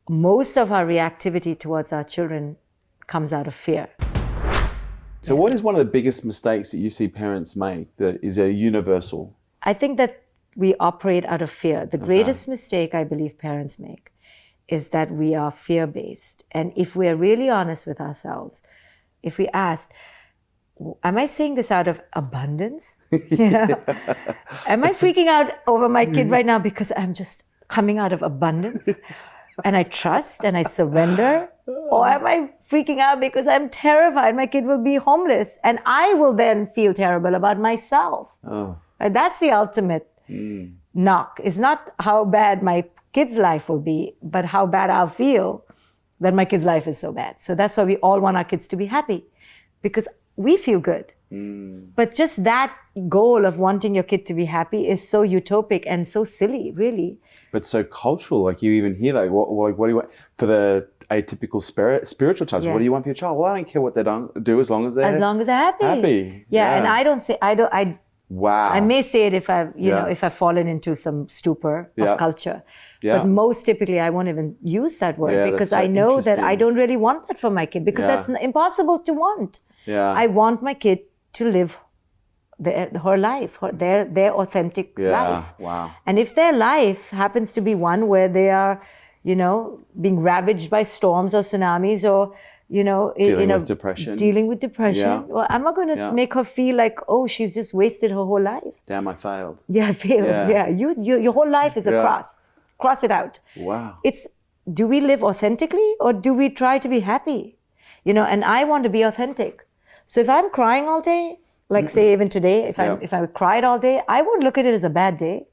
most of our reactivity towards our children comes out of fear. So what is one of the biggest mistakes that you see parents make that is a universal? I think that we operate out of fear. The greatest mistake I believe parents make is that we are fear-based. And if we're really honest with ourselves, if we ask, am I saying this out of abundance? Am I freaking out over my kid right now because I'm just coming out of abundance and I trust and I surrender? Or am I freaking out because I'm terrified my kid will be homeless and I will then feel terrible about myself? And that's the ultimate knock. It's not how bad my kid's life will be, but how bad I'll feel that my kid's life is so bad. So that's why we all want our kids to be happy, because we feel good. But just that goal of wanting your kid to be happy is so utopic and so silly, really. But so cultural. Like, you even hear that. What do you want for the atypical spiritual types? What do you want for your child? Well, I don't care what they do as long as they're happy. Yeah, and I don't say Wow. I may say it if if I've fallen into some stupor of culture. But most typically I won't even use that word because I know that I don't really want that for my kid, because that's impossible to want. I want my kid to live her life, their authentic life. Wow. And if their life happens to be one where they are, being ravaged by storms or tsunamis, or dealing with depression. Well, I'm not going to make her feel like, oh, she's just wasted her whole life. Damn, I failed. Yeah, I failed. Yeah. Your whole life is a cross. Cross it out. Wow. Do we live authentically or do we try to be happy? And I want to be authentic. So if I'm crying all day, like say even today, if I cried all day, I won't look at it as a bad day.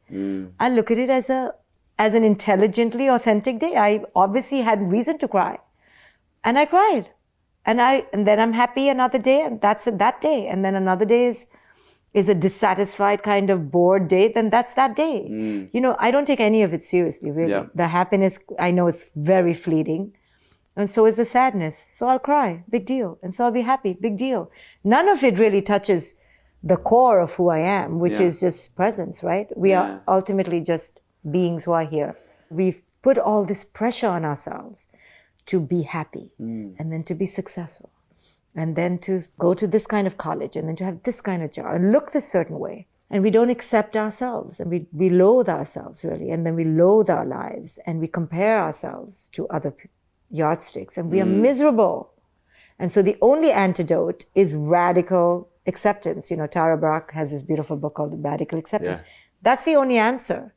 I look at it as an intelligently authentic day. I obviously had reason to cry. And I cried. And then I'm happy another day, and that's that day. And then another day is a dissatisfied kind of bored day, then that's that day. I don't take any of it seriously, really. Yeah. The happiness, I know, is very fleeting. And so is the sadness. So I'll cry, big deal. And so I'll be happy, big deal. None of it really touches the core of who I am, which is just presence, right? We are ultimately just beings who are here. We've put all this pressure on ourselves to be happy, and then to be successful, and then to go to this kind of college, and then to have this kind of job, and look this certain way. And we don't accept ourselves, and we loathe ourselves, really, and then we loathe our lives, and we compare ourselves to other yardsticks, and we are miserable. And so the only antidote is radical acceptance. Tara Brach has this beautiful book called Radical Acceptance. That's the only answer.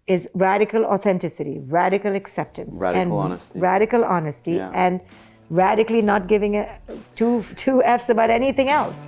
Is radical authenticity, radical acceptance, radical honesty, and radically not giving two F's about anything else.